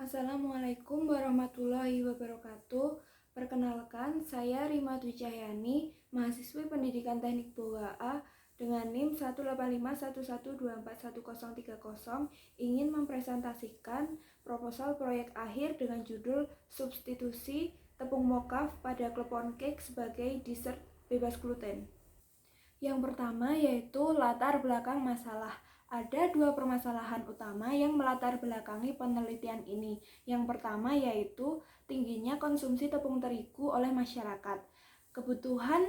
Assalamualaikum warahmatullahi wabarakatuh. Perkenalkan, saya Rima Dwi Cahyani, mahasiswi Pendidikan Teknik Bawah A dengan NIM 18511241030 ingin mempresentasikan proposal proyek akhir dengan judul Substitusi tepung mokaf pada klepon cake sebagai dessert bebas gluten. Yang pertama yaitu latar belakang masalah. Ada dua permasalahan utama yang melatar belakangi penelitian ini. Yang pertama yaitu tingginya konsumsi tepung terigu oleh masyarakat. Kebutuhan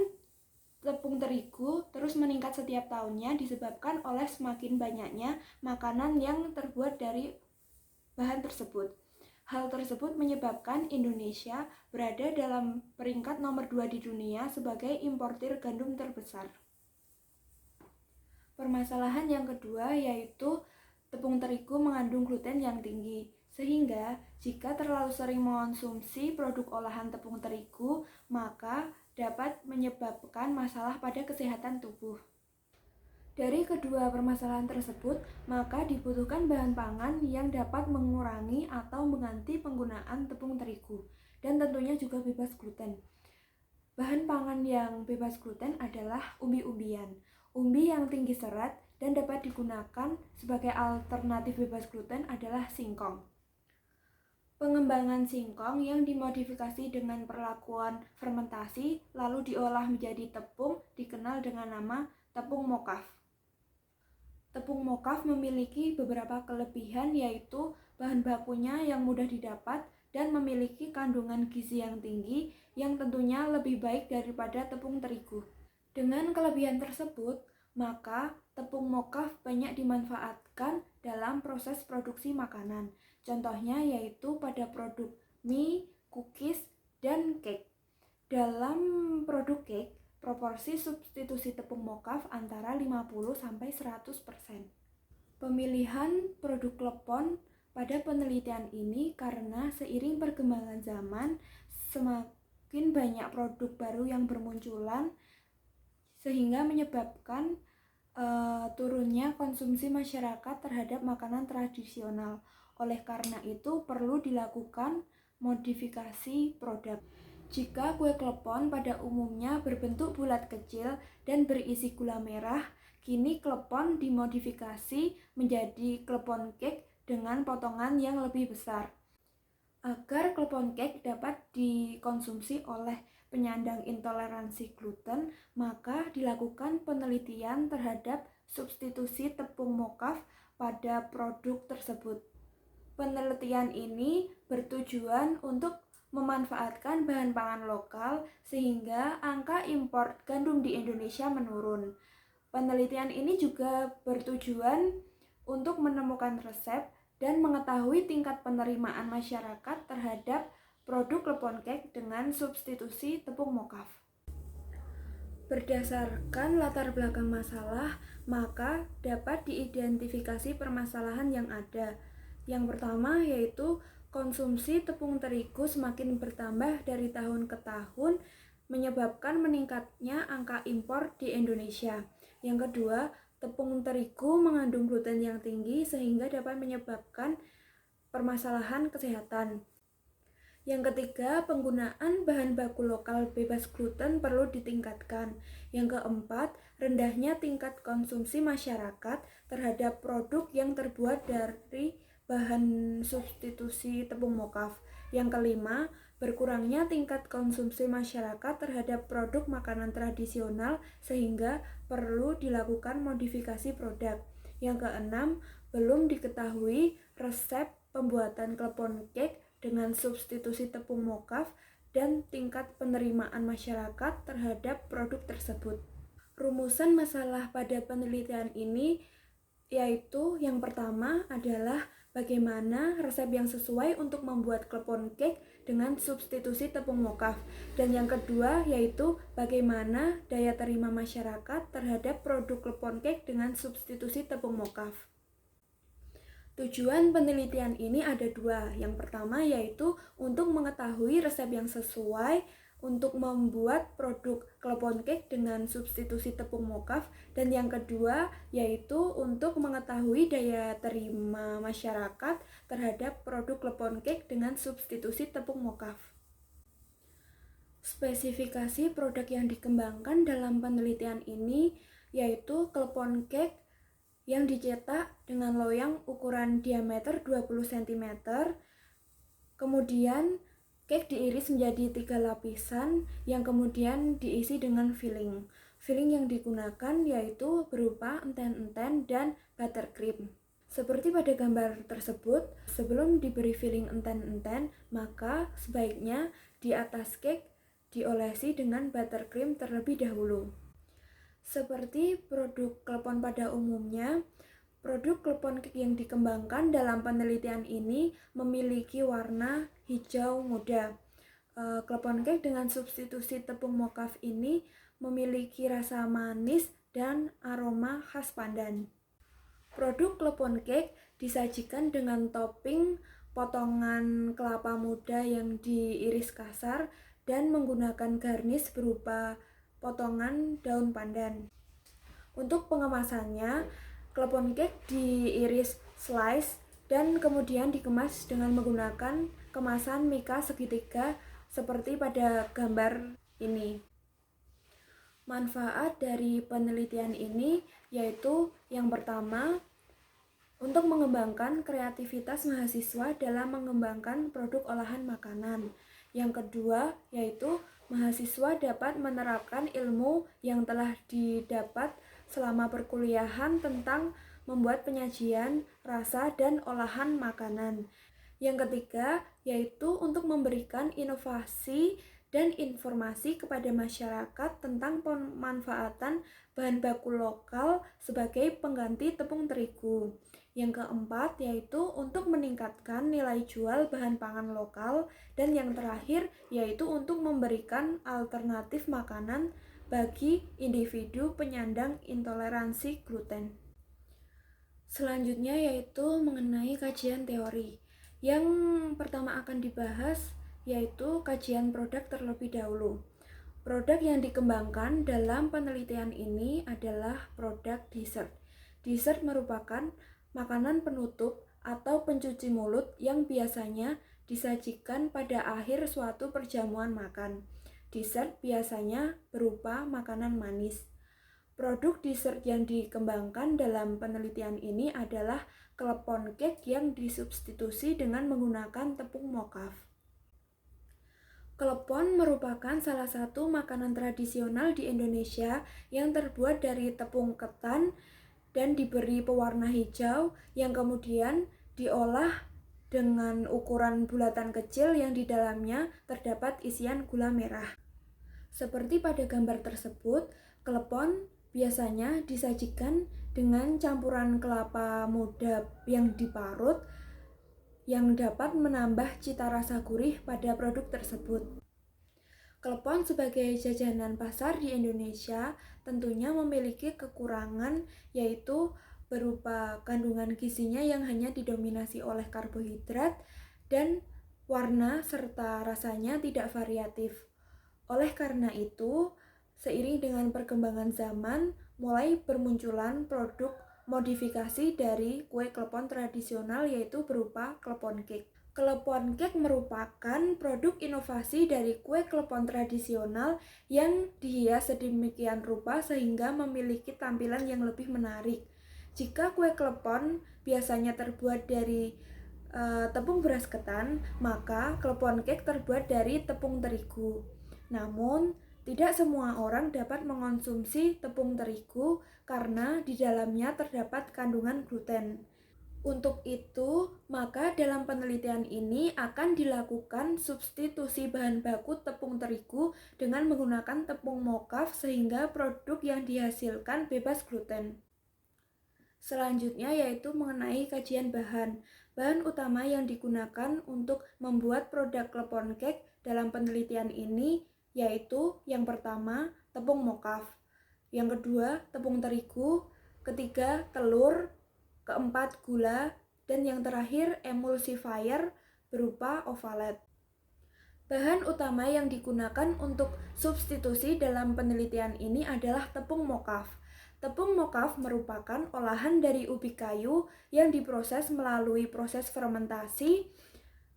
tepung terigu terus meningkat setiap tahunnya disebabkan oleh semakin banyaknya makanan yang terbuat dari bahan tersebut. Hal tersebut menyebabkan Indonesia berada dalam peringkat nomor 2 di dunia sebagai importir gandum terbesar. Permasalahan yang kedua yaitu tepung terigu mengandung gluten yang tinggi, sehingga jika terlalu sering mengonsumsi produk olahan tepung terigu, maka dapat menyebabkan masalah pada kesehatan tubuh. Dari kedua permasalahan tersebut, maka dibutuhkan bahan pangan yang dapat mengurangi atau mengganti penggunaan tepung terigu, dan tentunya juga bebas gluten. Bahan pangan yang bebas gluten adalah umbi-umbian. Umbi yang tinggi serat dan dapat digunakan sebagai alternatif bebas gluten adalah singkong. Pengembangan singkong yang dimodifikasi dengan perlakuan fermentasi lalu diolah menjadi tepung dikenal dengan nama tepung mokaf. Tepung mokaf memiliki beberapa kelebihan yaitu bahan bakunya yang mudah didapat dan memiliki kandungan gizi yang tinggi yang tentunya lebih baik daripada tepung terigu. Dengan kelebihan tersebut, maka tepung mokaf banyak dimanfaatkan dalam proses produksi makanan. Contohnya yaitu pada produk mie, cookies, dan cake. Dalam produk cake, proporsi substitusi tepung mokaf antara 50-100%. Pemilihan produk klepon pada penelitian ini karena seiring perkembangan zaman, semakin banyak produk baru yang bermunculan sehingga menyebabkan turunnya konsumsi masyarakat terhadap makanan tradisional. Oleh karena itu perlu dilakukan modifikasi produk. Jika kue klepon pada umumnya berbentuk bulat kecil dan berisi gula merah, kini klepon dimodifikasi menjadi klepon cake dengan potongan yang lebih besar. Agar klepon cake dapat dikonsumsi oleh penyandang intoleransi gluten, maka dilakukan penelitian terhadap substitusi tepung mokaf pada produk tersebut. Penelitian ini bertujuan untuk memanfaatkan bahan pangan lokal sehingga angka impor gandum di Indonesia menurun. Penelitian ini juga bertujuan untuk menemukan resep dan mengetahui tingkat penerimaan masyarakat terhadap produk klepon cake dengan substitusi tepung mokaf. Berdasarkan latar belakang masalah, maka dapat diidentifikasi permasalahan yang ada. Yang pertama yaitu konsumsi tepung terigu semakin bertambah dari tahun ke tahun, menyebabkan meningkatnya angka impor di Indonesia. Yang kedua, tepung terigu mengandung gluten yang tinggi sehingga dapat menyebabkan permasalahan kesehatan. Yang ketiga, penggunaan bahan baku lokal bebas gluten perlu ditingkatkan. Yang keempat, rendahnya tingkat konsumsi masyarakat terhadap produk yang terbuat dari bahan substitusi tepung mokaf. Yang kelima, berkurangnya tingkat konsumsi masyarakat terhadap produk makanan tradisional sehingga perlu dilakukan modifikasi produk. Yang keenam, belum diketahui resep pembuatan klepon cake dengan substitusi tepung mokaf dan tingkat penerimaan masyarakat terhadap produk tersebut. Rumusan masalah pada penelitian ini yaitu yang pertama adalah bagaimana resep yang sesuai untuk membuat klepon cake dengan substitusi tepung mokaf, dan yang kedua yaitu bagaimana daya terima masyarakat terhadap produk klepon cake dengan substitusi tepung mokaf. Tujuan penelitian ini ada dua. Yang pertama yaitu untuk mengetahui resep yang sesuai untuk membuat produk klepon cake dengan substitusi tepung mokaf, dan yang kedua yaitu untuk mengetahui daya terima masyarakat terhadap produk klepon cake dengan substitusi tepung mokaf. Spesifikasi produk yang dikembangkan dalam penelitian ini yaitu klepon cake yang dicetak dengan loyang ukuran diameter 20 cm, kemudian cake diiris menjadi 3 lapisan yang kemudian diisi dengan filling. Filling yang digunakan yaitu berupa enten-enten dan buttercream. Seperti pada gambar tersebut, sebelum diberi filling enten-enten, maka sebaiknya di atas cake diolesi dengan buttercream terlebih dahulu. Seperti produk klepon pada umumnya, produk klepon cake yang dikembangkan dalam penelitian ini memiliki warna hijau muda. Klepon cake dengan substitusi tepung mokaf ini memiliki rasa manis dan aroma khas pandan. Produk klepon cake disajikan dengan topping potongan kelapa muda yang diiris kasar dan menggunakan garnish berupa potongan daun pandan. Untuk pengemasannya, klepon cake diiris slice dan kemudian dikemas dengan menggunakan kemasan mika segitiga seperti pada gambar ini. Manfaat dari penelitian ini yaitu yang pertama, untuk mengembangkan kreativitas mahasiswa dalam mengembangkan produk olahan makanan. Yang kedua yaitu mahasiswa dapat menerapkan ilmu yang telah didapat selama perkuliahan tentang membuat penyajian, rasa, dan olahan makanan. Yang ketiga yaitu untuk memberikan inovasi dan informasi kepada masyarakat tentang pemanfaatan bahan baku lokal sebagai pengganti tepung terigu. Yang keempat yaitu untuk meningkatkan nilai jual bahan pangan lokal, dan yang terakhir yaitu untuk memberikan alternatif makanan bagi individu penyandang intoleransi gluten. Selanjutnya yaitu mengenai kajian teori. Yang pertama akan dibahas yaitu kajian produk terlebih dahulu. Produk yang dikembangkan dalam penelitian ini adalah produk dessert. Dessert merupakan makanan penutup atau pencuci mulut yang biasanya disajikan pada akhir suatu perjamuan makan. Dessert biasanya berupa makanan manis. Produk dessert yang dikembangkan dalam penelitian ini adalah klepon cake yang disubstitusi dengan menggunakan tepung mokaf. Klepon merupakan salah satu makanan tradisional di Indonesia yang terbuat dari tepung ketan dan diberi pewarna hijau yang kemudian diolah dengan ukuran bulatan kecil yang di dalamnya terdapat isian gula merah. Seperti pada gambar tersebut, klepon biasanya disajikan dengan campuran kelapa muda yang diparut yang dapat menambah cita rasa gurih pada produk tersebut. Klepon sebagai jajanan pasar di Indonesia tentunya memiliki kekurangan, yaitu berupa kandungan gizinya yang hanya didominasi oleh karbohidrat dan warna serta rasanya tidak variatif. Oleh karena itu, seiring dengan perkembangan zaman, mulai bermunculan produk modifikasi dari kue klepon tradisional yaitu berupa klepon cake. Klepon cake merupakan produk inovasi dari kue klepon tradisional yang dihias sedemikian rupa sehingga memiliki tampilan yang lebih menarik. Jika kue klepon biasanya terbuat dari tepung beras ketan, maka klepon cake terbuat dari tepung terigu. Namun, tidak semua orang dapat mengonsumsi tepung terigu karena di dalamnya terdapat kandungan gluten. Untuk itu, maka dalam penelitian ini akan dilakukan substitusi bahan baku tepung terigu dengan menggunakan tepung mokaf sehingga produk yang dihasilkan bebas gluten. Selanjutnya yaitu mengenai kajian bahan. Bahan utama yang digunakan untuk membuat produk klepon cake dalam penelitian ini yaitu yang pertama tepung mokaf, yang kedua tepung terigu, ketiga telur, keempat gula, dan yang terakhir emulsifier berupa ovalet. Bahan utama yang digunakan untuk substitusi dalam penelitian ini adalah tepung mokaf. Tepung mokaf merupakan olahan dari ubi kayu yang diproses melalui proses fermentasi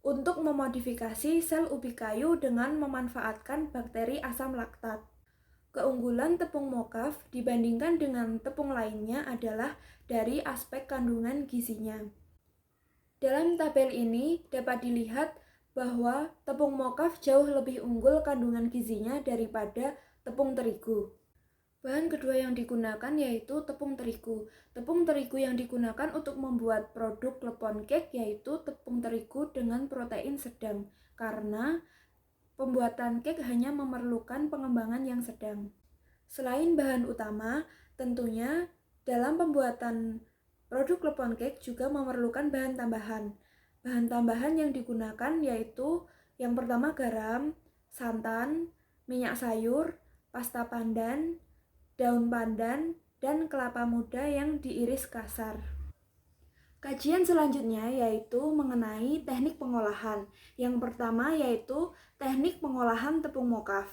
untuk memodifikasi sel ubi kayu dengan memanfaatkan bakteri asam laktat. Keunggulan tepung mokaf dibandingkan dengan tepung lainnya adalah dari aspek kandungan gizinya. Dalam tabel ini dapat dilihat bahwa tepung mokaf jauh lebih unggul kandungan gizinya daripada tepung terigu. Bahan kedua yang digunakan yaitu tepung terigu. Tepung terigu yang digunakan untuk membuat produk klepon cake yaitu tepung terigu dengan protein sedang, karena pembuatan cake hanya memerlukan pengembangan yang sedang. Selain bahan utama, tentunya dalam pembuatan produk klepon cake juga memerlukan bahan tambahan. Bahan tambahan yang digunakan yaitu yang pertama garam, santan, minyak sayur, pasta pandan, daun pandan, dan kelapa muda yang diiris kasar. Kajian selanjutnya yaitu mengenai teknik pengolahan. Yang pertama yaitu teknik pengolahan tepung mokaf.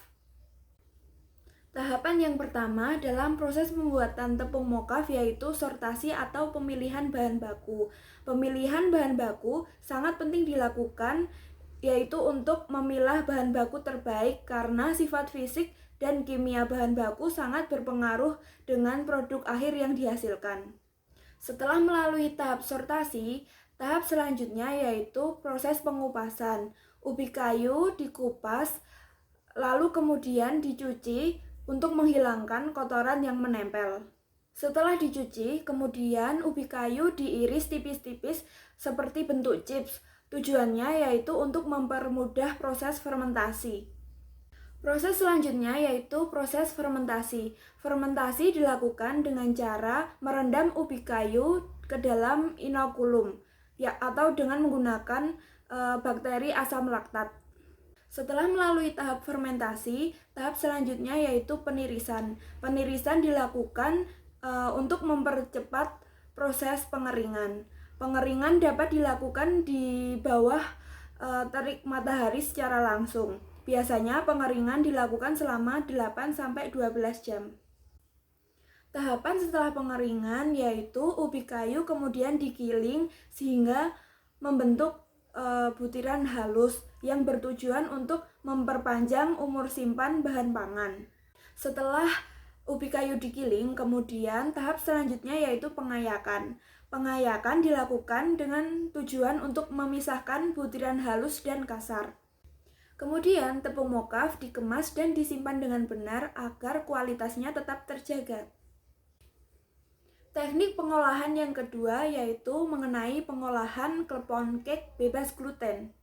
Tahapan yang pertama dalam proses pembuatan tepung mokaf yaitu sortasi atau pemilihan bahan baku. Pemilihan bahan baku sangat penting dilakukan yaitu untuk memilah bahan baku terbaik karena sifat fisik dan kimia bahan baku sangat berpengaruh dengan produk akhir yang dihasilkan. Setelah melalui tahap sortasi, tahap selanjutnya yaitu proses pengupasan. Ubi kayu dikupas, lalu kemudian dicuci untuk menghilangkan kotoran yang menempel. Setelah dicuci, kemudian ubi kayu diiris tipis-tipis seperti bentuk chips. Tujuannya yaitu untuk mempermudah proses fermentasi. Proses selanjutnya yaitu proses fermentasi. Fermentasi dilakukan dengan cara merendam ubi kayu ke dalam inokulum ya, atau dengan menggunakan bakteri asam laktat. Setelah melalui tahap fermentasi, tahap selanjutnya yaitu penirisan. Penirisan dilakukan untuk mempercepat proses pengeringan. Pengeringan dapat dilakukan di bawah terik matahari secara langsung. Biasanya pengeringan dilakukan selama 8-12 jam. Tahapan setelah pengeringan yaitu ubi kayu kemudian digiling sehingga membentuk butiran halus yang bertujuan untuk memperpanjang umur simpan bahan pangan. Setelah ubi kayu digiling, kemudian tahap selanjutnya yaitu pengayakan. Pengayakan dilakukan dengan tujuan untuk memisahkan butiran halus dan kasar. Kemudian tepung mokaf dikemas dan disimpan dengan benar agar kualitasnya tetap terjaga. Teknik pengolahan yang kedua yaitu mengenai pengolahan klepon cake bebas gluten.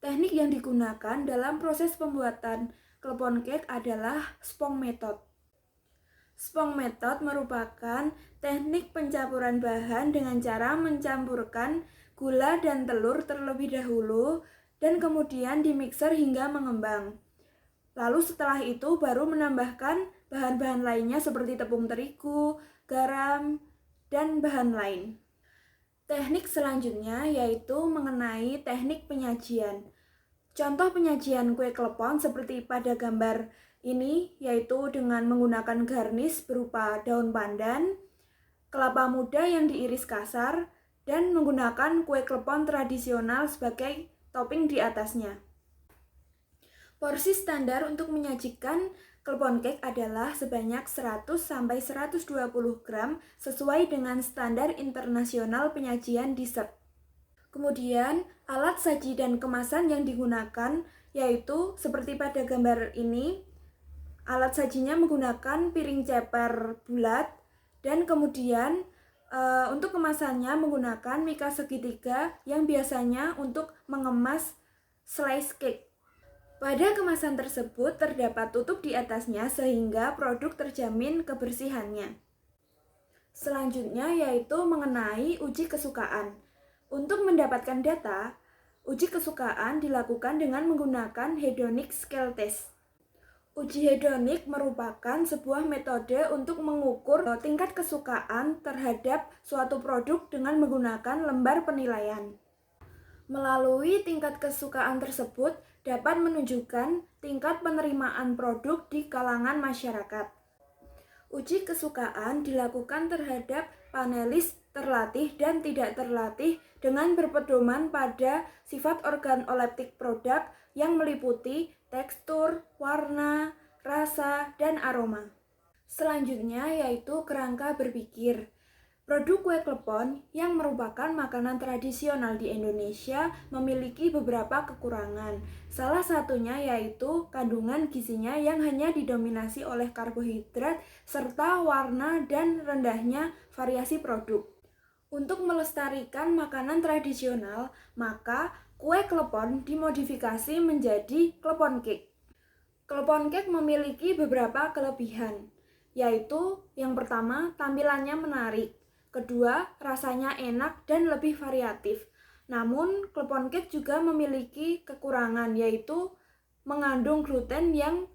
Teknik yang digunakan dalam proses pembuatan klepon cake adalah Spong method. Spong method merupakan teknik pencampuran bahan dengan cara mencampurkan gula dan telur terlebih dahulu dan kemudian dimixer hingga mengembang. Lalu setelah itu baru menambahkan bahan-bahan lainnya seperti tepung terigu, garam, dan bahan lain. Teknik selanjutnya yaitu mengenai teknik penyajian. Contoh penyajian kue klepon seperti pada gambar ini yaitu dengan menggunakan garnish berupa daun pandan, kelapa muda yang diiris kasar, dan menggunakan kue klepon tradisional sebagai topping di atasnya. Porsi standar untuk menyajikan klepon cake adalah sebanyak 100-120 gram sesuai dengan standar internasional penyajian dessert. Kemudian alat saji dan kemasan yang digunakan yaitu seperti pada gambar ini, alat sajinya menggunakan piring ceper bulat dan kemudian untuk kemasannya menggunakan mika segitiga yang biasanya untuk mengemas slice cake. Pada kemasan tersebut terdapat tutup di atasnya sehingga produk terjamin kebersihannya. Selanjutnya yaitu mengenai uji kesukaan. Untuk mendapatkan data, uji kesukaan dilakukan dengan menggunakan hedonic scale test. Uji hedonik merupakan sebuah metode untuk mengukur tingkat kesukaan terhadap suatu produk dengan menggunakan lembar penilaian. Melalui tingkat kesukaan tersebut dapat menunjukkan tingkat penerimaan produk di kalangan masyarakat. Uji kesukaan dilakukan terhadap panelis terlatih dan tidak terlatih dengan berpedoman pada sifat organoleptik produk yang meliputi tekstur, warna, rasa, dan aroma. Selanjutnya yaitu kerangka berpikir. Produk kue klepon yang merupakan makanan tradisional di Indonesia memiliki beberapa kekurangan. Salah satunya yaitu kandungan gizinya yang hanya didominasi oleh karbohidrat serta warna dan rendahnya variasi produk. Untuk melestarikan makanan tradisional, maka kue klepon dimodifikasi menjadi klepon cake. Klepon cake memiliki beberapa kelebihan, yaitu yang pertama, tampilannya menarik. Kedua, rasanya enak dan lebih variatif. Namun, klepon cake juga memiliki kekurangan, yaitu mengandung gluten yang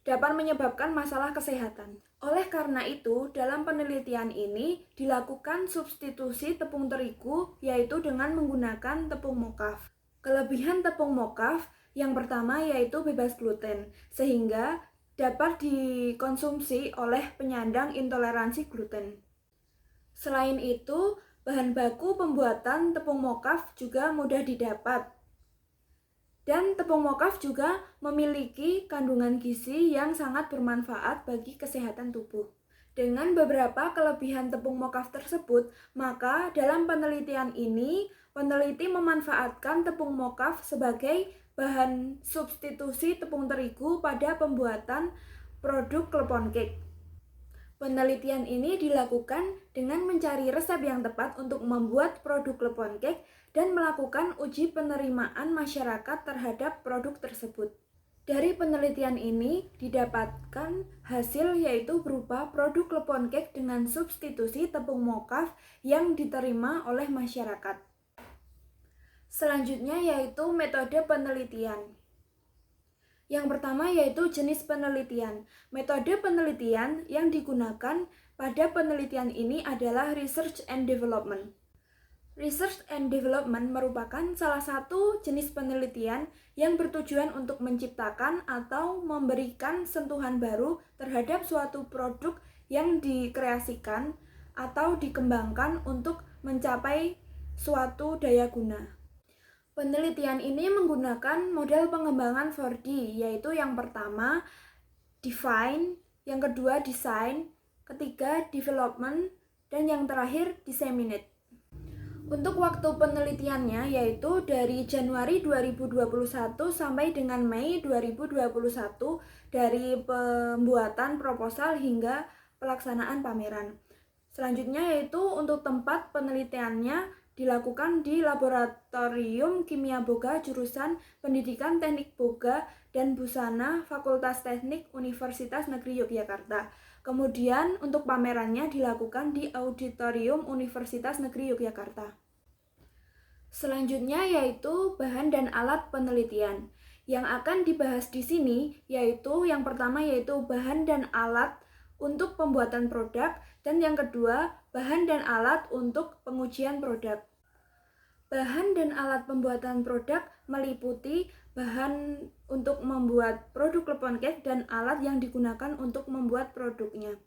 dapat menyebabkan masalah kesehatan. Oleh karena itu, dalam penelitian ini dilakukan substitusi tepung terigu, yaitu dengan menggunakan tepung mokaf. Kelebihan tepung mokaf yang pertama yaitu bebas gluten, sehingga dapat dikonsumsi oleh penyandang intoleransi gluten. Selain itu, bahan baku pembuatan tepung mokaf juga mudah didapat. Dan tepung mokaf juga memiliki kandungan gizi yang sangat bermanfaat bagi kesehatan tubuh. Dengan beberapa kelebihan tepung mokaf tersebut, maka dalam penelitian ini, peneliti memanfaatkan tepung mokaf sebagai bahan substitusi tepung terigu pada pembuatan produk klepon cake. Penelitian ini dilakukan dengan mencari resep yang tepat untuk membuat produk klepon cake dan melakukan uji penerimaan masyarakat terhadap produk tersebut. Dari penelitian ini didapatkan hasil yaitu berupa produk klepon cake dengan substitusi tepung mokaf yang diterima oleh masyarakat. Selanjutnya yaitu metode penelitian. Yang pertama yaitu jenis penelitian. Metode penelitian yang digunakan pada penelitian ini adalah research and development. Research and development merupakan salah satu jenis penelitian yang bertujuan untuk menciptakan atau memberikan sentuhan baru terhadap suatu produk yang dikreasikan atau dikembangkan untuk mencapai suatu daya guna. Penelitian ini menggunakan model pengembangan 4D, yaitu yang pertama define, yang kedua design, ketiga development, dan yang terakhir disseminate. Untuk waktu penelitiannya yaitu dari Januari 2021 sampai dengan Mei 2021 dari pembuatan proposal hingga pelaksanaan pameran. Selanjutnya yaitu untuk tempat penelitiannya dilakukan di Laboratorium Kimia Boga jurusan Pendidikan Teknik Boga dan Busana Fakultas Teknik Universitas Negeri Yogyakarta. Kemudian untuk pamerannya dilakukan di Auditorium Universitas Negeri Yogyakarta. Selanjutnya yaitu bahan dan alat penelitian. Yang akan dibahas di sini yaitu yang pertama yaitu bahan dan alat untuk pembuatan produk dan yang kedua bahan dan alat untuk pengujian produk. Bahan dan alat pembuatan produk meliputi bahan untuk membuat produk klepon cake dan alat yang digunakan untuk membuat produknya.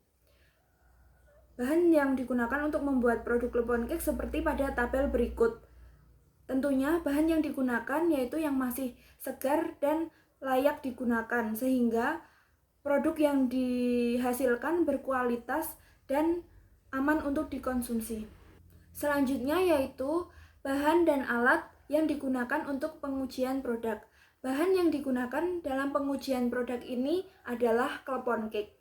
Bahan yang digunakan untuk membuat produk klepon cake seperti pada tabel berikut. Tentunya bahan yang digunakan yaitu yang masih segar dan layak digunakan sehingga produk yang dihasilkan berkualitas dan aman untuk dikonsumsi. Selanjutnya yaitu bahan dan alat yang digunakan untuk pengujian produk. Bahan yang digunakan dalam pengujian produk ini adalah klepon cake.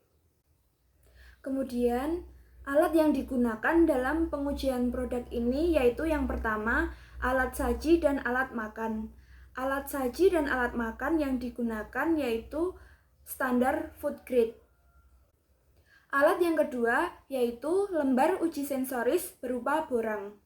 Kemudian, alat yang digunakan dalam pengujian produk ini yaitu yang pertama, alat saji dan alat makan. Alat saji dan alat makan yang digunakan yaitu standar food grade. Alat yang kedua yaitu lembar uji sensoris berupa borang.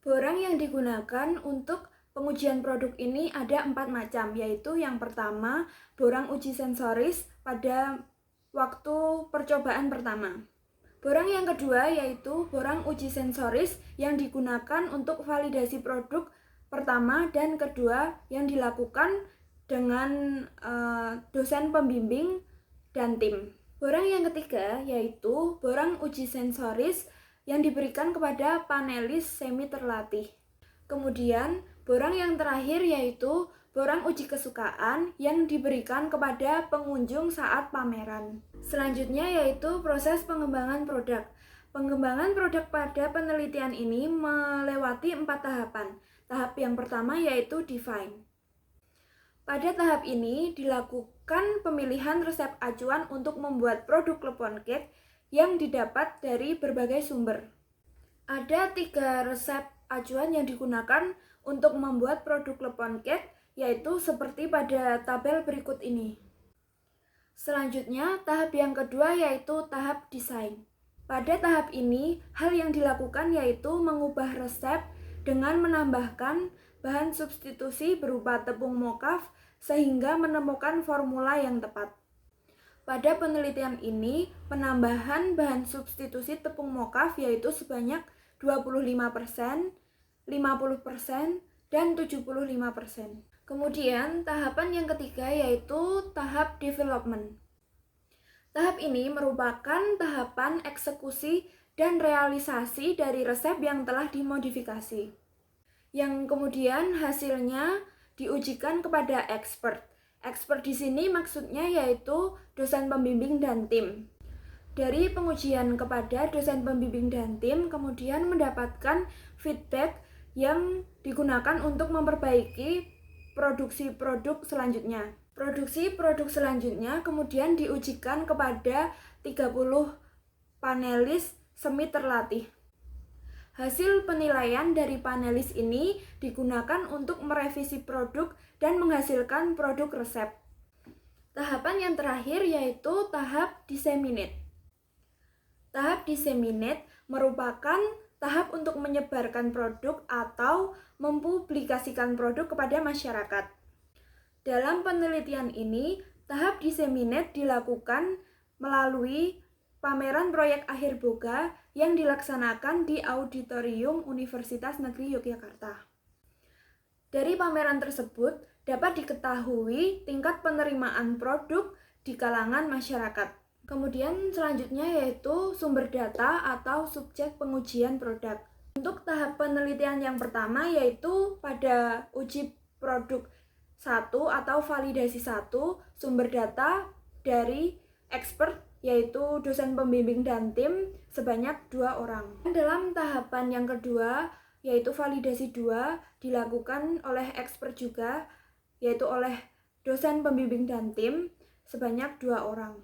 Borang yang digunakan untuk pengujian produk ini ada 4 macam, yaitu yang pertama borang uji sensoris pada waktu percobaan pertama. Borang yang kedua yaitu borang uji sensoris yang digunakan untuk validasi produk pertama dan kedua yang dilakukan dengan dosen pembimbing dan tim. Borang yang ketiga yaitu borang uji sensoris yang diberikan kepada panelis semi terlatih. Kemudian borang yang terakhir yaitu borang uji kesukaan yang diberikan kepada pengunjung saat pameran. Selanjutnya yaitu proses pengembangan produk. Pengembangan produk pada penelitian ini melewati 4 tahapan. Tahap yang pertama yaitu define. Pada tahap ini dilakukan pemilihan resep acuan untuk membuat produk klepon cake yang didapat dari berbagai sumber. Ada 3 resep acuan yang digunakan untuk membuat produk klepon cake, yaitu seperti pada tabel berikut ini. Selanjutnya, tahap yang kedua yaitu tahap desain. Pada tahap ini, hal yang dilakukan yaitu mengubah resep dengan menambahkan bahan substitusi berupa tepung mokaf sehingga menemukan formula yang tepat. Pada penelitian ini, penambahan bahan substitusi tepung mokaf yaitu sebanyak 25%, 50%, dan 75%. Kemudian, tahapan yang ketiga yaitu tahap development. Tahap ini merupakan tahapan eksekusi dan realisasi dari resep yang telah dimodifikasi, yang kemudian hasilnya diujikan kepada expert. Expert di sini maksudnya yaitu dosen pembimbing dan tim. Dari pengujian kepada dosen pembimbing dan tim, kemudian mendapatkan feedback yang digunakan untuk memperbaiki produksi produk selanjutnya. Produksi produk selanjutnya kemudian diujikan kepada 30 panelis semi terlatih. Hasil penilaian dari panelis ini digunakan untuk merevisi produk dan menghasilkan produk resep. Tahapan yang terakhir yaitu tahap disseminate. Tahap disseminate merupakan tahap untuk menyebarkan produk atau mempublikasikan produk kepada masyarakat. Dalam penelitian ini, tahap disseminate dilakukan melalui pameran proyek akhir boga yang dilaksanakan di Auditorium Universitas Negeri Yogyakarta. Dari pameran tersebut dapat diketahui tingkat penerimaan produk di kalangan masyarakat. Kemudian selanjutnya yaitu sumber data atau subjek pengujian produk. Untuk tahap penelitian yang pertama yaitu pada uji produk 1 atau validasi 1, sumber data dari expert yaitu dosen pembimbing dan tim sebanyak 2 orang. Dalam tahapan yang kedua yaitu validasi 2 dilakukan oleh expert juga yaitu oleh dosen pembimbing dan tim sebanyak 2 orang.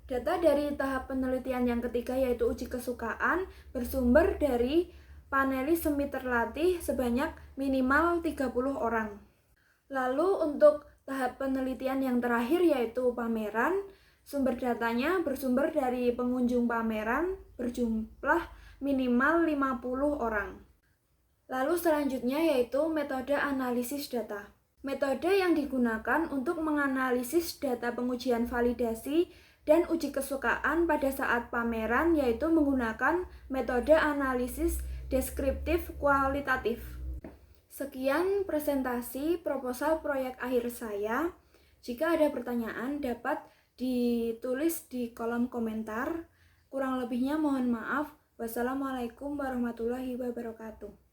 Data dari tahap penelitian yang ketiga yaitu uji kesukaan bersumber dari panelis semi terlatih sebanyak minimal 30 orang. Lalu untuk tahap penelitian yang terakhir yaitu pameran, sumber datanya bersumber dari pengunjung pameran berjumlah minimal 50 orang. Lalu selanjutnya yaitu metode analisis data. Metode yang digunakan untuk menganalisis data pengujian validasi dan uji kesukaan pada saat pameran yaitu menggunakan metode analisis deskriptif kualitatif. Sekian presentasi proposal proyek akhir saya. Jika ada pertanyaan dapat ditulis di kolom komentar. Kurang lebihnya mohon maaf. Wassalamualaikum warahmatullahi wabarakatuh.